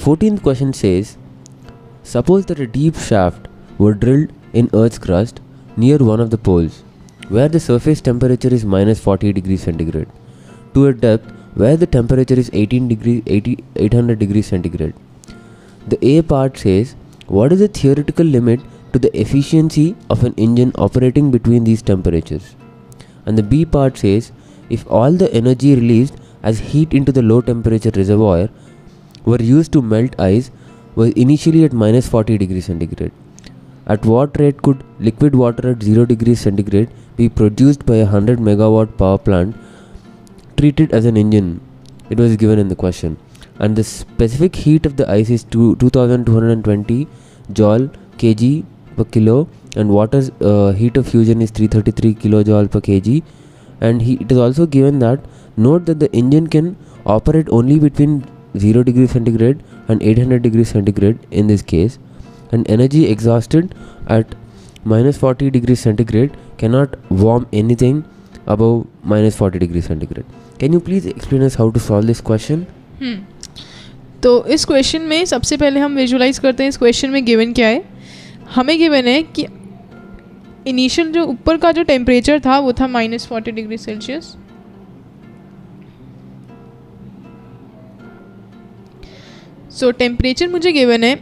14th question says, suppose that a deep shaft were drilled in Earth's crust near one of the poles, where the surface temperature is minus 40 degrees centigrade, to a depth where the temperature is 800 degrees centigrade. The A part says, what is the theoretical limit to the efficiency of an engine operating between these temperatures? And the B part says, if all the energy released as heat into the low temperature reservoir were used to melt ice was initially at minus 40 degrees centigrade, at what rate could liquid water at 0 degrees centigrade be produced by a 100 megawatt power plant treated as an engine? It was given in the question. And the specific heat of the ice is 2220 joule kg per kilo, and water's heat of fusion is 333 kilojoule per kg. And it is also given that, note that the engine can operate only between 0 degrees centigrade and 800 degrees centigrade in this case, and energy exhausted at minus 40 degrees centigrade cannot warm anything above minus 40 degrees centigrade. Can you please explain us how to solve this question? तो इस question में सबसे पहले हम visualise करते हैं इस question में गिवन क्या है. हमें गिवन है कि इनिशियल जो ऊपर का जो टेम्परेचर था वो था माइनस 40 डिग्री सेल्सियस. सो टेम्परेचर मुझे गिवन है,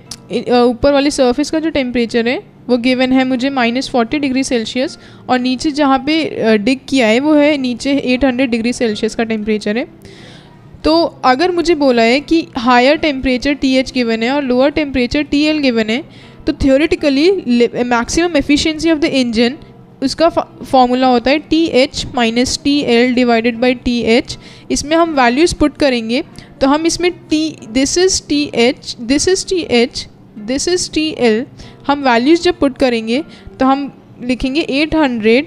ऊपर वाली सरफेस का जो टेम्परेचर है वो गिवन है मुझे माइनस 40 डिग्री सेल्सियस, और नीचे जहाँ पे डिग किया है वो है नीचे 800 डिग्री सेल्सियस का टेम्परेचर है. तो अगर मुझे बोला है कि हायर टेम्परेचर TH गिवन है और लोअर टेम्परेचर TL गिवन है, तो theoretically maximum efficiency of the engine उसका फॉर्मूला होता है TH minus TL divided by TH. इसमें हम वैल्यूज़ पुट करेंगे तो हम इसमें this is TH, this is TH, this is TL. हम वैल्यूज़ जब पुट करेंगे तो हम लिखेंगे 800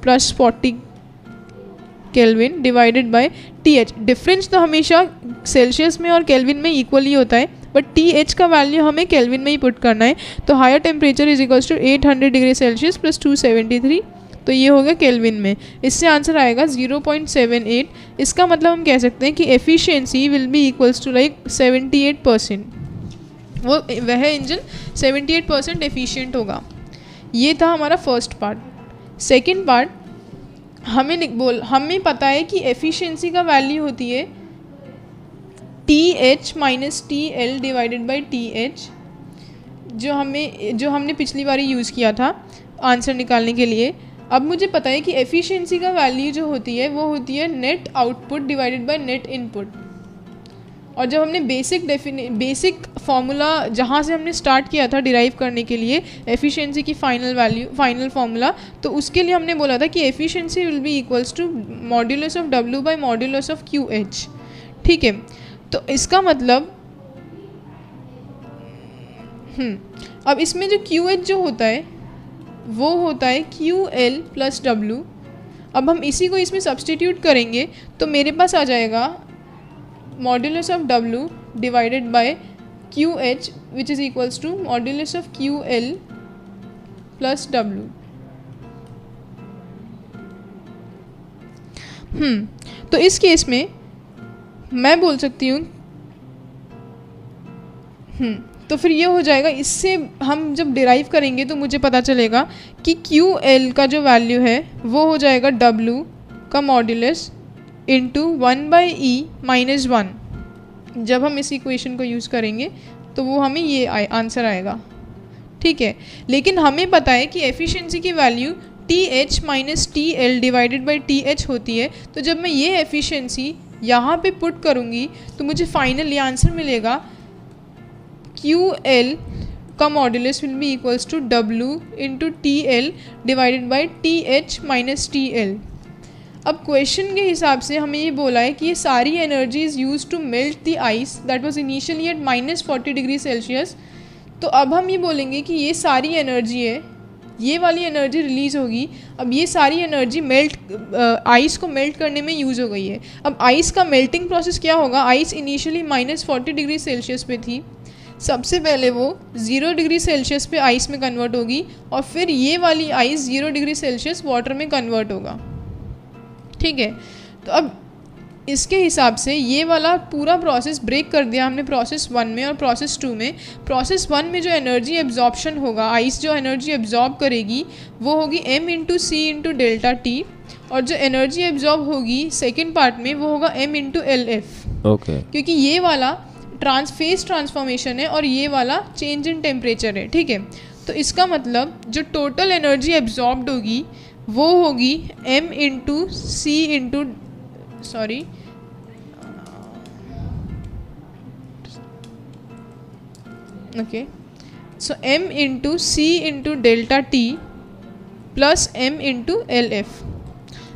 plus 40 kelvin divided by TH. Difference तो हमेशा सेल्सियस में और केल्विन में इक्वली होता है, बट TH का वैल्यू हमें केल्विन में ही पुट करना है. तो higher temperature is equals to 800 degree Celsius plus 273, तो ये हो गया केल्विन में. इससे आंसर आएगा 0.78. इसका मतलब हम कह सकते हैं कि efficiency will be equals to like 78%. वह इंजन 78% एफिशिएंट होगा. ये था हमारा फर्स्ट पार्ट. सेकेंड पार्ट, हमें पता है कि एफिशिएंसी का वैल्यू होती है TH minus TL divided by TH, जो हमने पिछली बार यूज़ किया था आंसर निकालने के लिए. अब मुझे पता है कि एफिशिएंसी का वैल्यू जो होती है वो होती है net output divided by net input. और जब हमने बेसिक फार्मूला जहाँ से हमने स्टार्ट किया था डिराइव करने के लिए एफिशिएंसी की फाइनल फार्मूला, तो उसके लिए हमने बोला था कि efficiency will be equals to modulus of W by modulus of QH. ठीक है, तो इसका मतलब अब इसमें जो QH जो होता है वो होता है QL प्लस W. अब हम इसी को इसमें सब्सटीट्यूट करेंगे तो मेरे पास आ जाएगा modulus of W divided by QH which is equals to modulus of QL plus W. तो इस केस में मैं बोल सकती हूँ तो फिर ये हो जाएगा. इससे हम जब डिराइव करेंगे तो मुझे पता चलेगा कि QL का जो वैल्यू है वो हो जाएगा W का मॉड्यूलस इंटू 1/E माइनस 1. जब हम इस इक्वेशन को यूज़ करेंगे तो वो हमें ये आंसर आएगा. ठीक है, लेकिन हमें पता है कि एफिशिएंसी की value TH minus TL divided by TH होती है. तो जब मैं ये एफिशिएंसी यहाँ पे पुट करूँगी तो मुझे फाइनली आंसर मिलेगा QL का modulus will be equals to W into TL divided by TH minus TL. अब क्वेश्चन के हिसाब से हमें ये बोला है कि ये सारी energy is use to melt the ice that was initially at minus 40 degree Celsius. तो अब हम ये बोलेंगे कि ये सारी एनर्जी है, ये वाली एनर्जी रिलीज़ होगी. अब ये सारी एनर्जी आइस को मेल्ट करने में यूज़ हो गई है. अब आइस का मेल्टिंग प्रोसेस क्या होगा? Ice initially minus 40 degree Celsius पे थी. सबसे पहले वो 0 डिग्री सेल्सियस पे आइस में कन्वर्ट होगी और फिर ये वाली आइस 0 डिग्री सेल्सियस वाटर में कन्वर्ट होगा. ठीक है, तो अब इसके हिसाब से ये वाला पूरा प्रोसेस ब्रेक कर दिया हमने प्रोसेस 1 में और प्रोसेस 2 में। प्रोसेस 1 में जो एनर्जी एब्जॉर्प्शन होगा, आइस जो एनर्जी एब्जॉर्ब करेगी वो होगी m into C into delta T, और जो एनर्जी एब्जॉर्ब होगी सेकेंड पार्ट में वो होगा m into L F. Okay, क्योंकि ये वाला फेज ट्रांसफॉर्मेशन है और ये वाला चेंज इन टेम्परेचर है, ठीक है। तो इसका मतलब जो टोटल एनर्जी एब्जॉर्ब्ड होगी वो होगी m into C into m into C into delta T plus m into L F,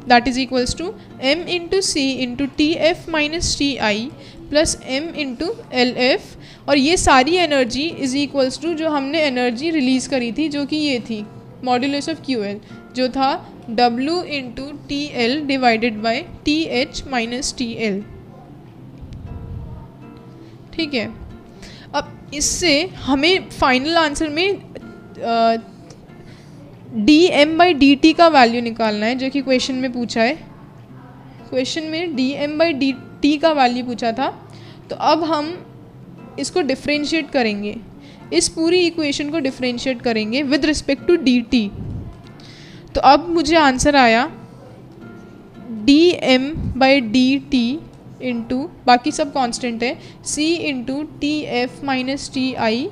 that is equals to m into C into T F minus T I plus m into L F. और ये सारी energy is equals to जो हमने energy release करी थी जो कि ये थी मॉड्यूलस ऑफ क्यू एल, जो था W into T L divided by T H minus T L, ठीक है। अब इससे हमें फाइनल आंसर में D M by D T का वैल्यू निकालना है, जो कि क्वेश्चन में पूछा है। क्वेश्चन में D M by D T का वैल्यू पूछा था। तो अब हम इसको डिफ्रेंशिएट करेंगे, इस पूरी इक्वेशन को डिफ्रेंशिएट करेंगे with respect to D T. तो अब मुझे आंसर आया D M by D T into, बाकी सब कांस्टेंट है, C into T F minus T I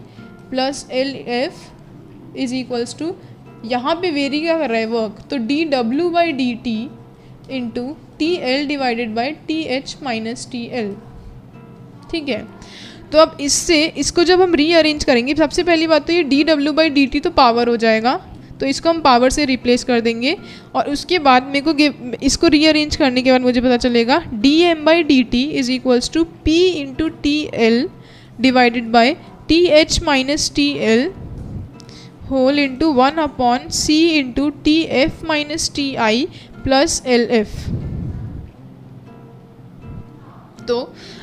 plus L F is equals to, यहाँ पे वेरी क्या कर रहा है वर्क, तो D W by D T into T L divided by T H minus T L, ठीक है। तो अब इससे इसको जब हम रीअरेंज करेंगे, सबसे पहली बात तो ये D W by D T तो पावर हो जाएगा, तो इसको हम पावर से रिप्लेस कर देंगे। और उसके बाद मेरे को इसको रीअरेंज करने के बाद मुझे पता चलेगा D M by D T is equals to P into T L divided by T H minus T L whole into 1 upon C into T F minus T I plus L F. तो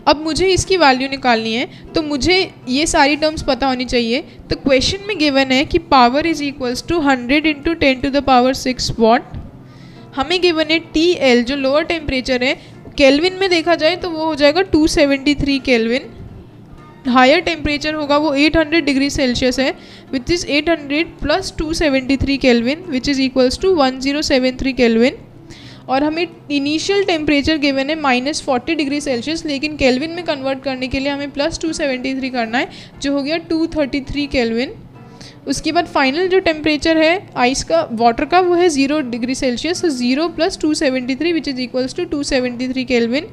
अब मुझे इसकी value निकालनी है, तो मुझे ये सारी टर्म्स पता होनी चाहिए। तो क्वेश्चन में गिवन है कि power is equals to 100 into 10 to the power 6 watt. हमें गिवन है टी एल जो लोअर टेम्परेचर है, केल्विन में देखा जाए तो वो हो जाएगा 273 केल्विन। हायर टेम्परेचर होगा वो 800 डिग्री सेल्सियस है, which is 800 plus 273 kelvin which is equals to 1073 kelvin. और हमें इनिशियल टेम्परेचर गिवन है -40 डिग्री सेल्सियस, लेकिन केल्विन में कन्वर्ट करने के लिए हमें प्लस 273 करना है, जो हो गया 233 केल्विन। उसके बाद फाइनल जो टेम्परेचर है आइस का, वाटर का, वो है 0 डिग्री सेल्सियस, तो 0 plus 273 which is equals to 273 kelvin.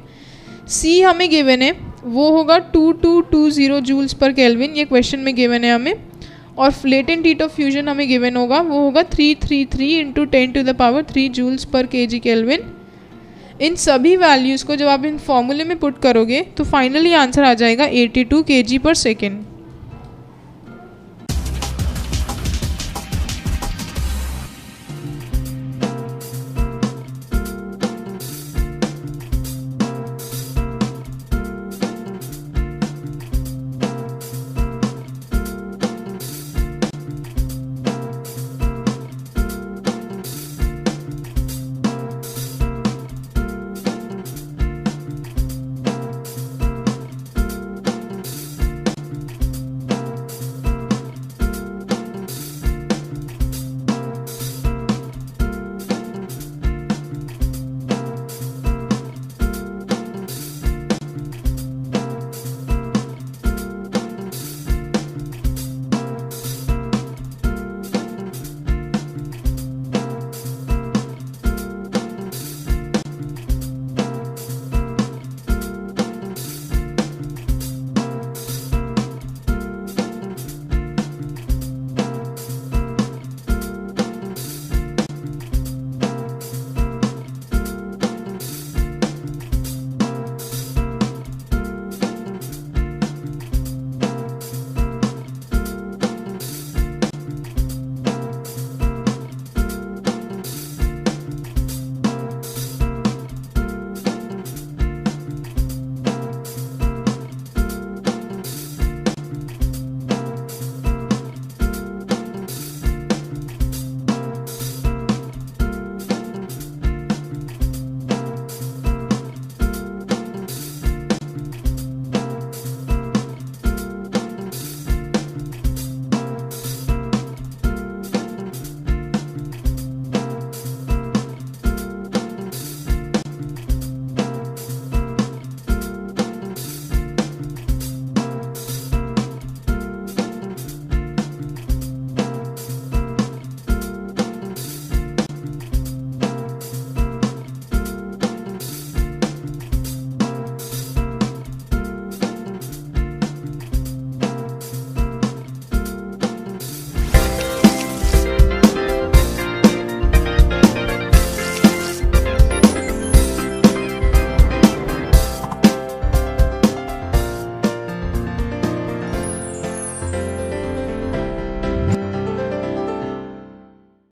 C हमें गिवन है वो होगा 2220 जूल्स पर केल्विन, ये क्वेश्चन में गिवन है हमें। और लेटेंट हीट ऑफ फ्यूजन हमें गिवन होगा वो होगा 333 into 10 to the power 3 joules पर केजी केल्विन। इन सभी वैल्यूज़ को जब आप इन फॉर्मूले में पुट करोगे तो फाइनली आंसर आ जाएगा 82 kg पर सेकेंड।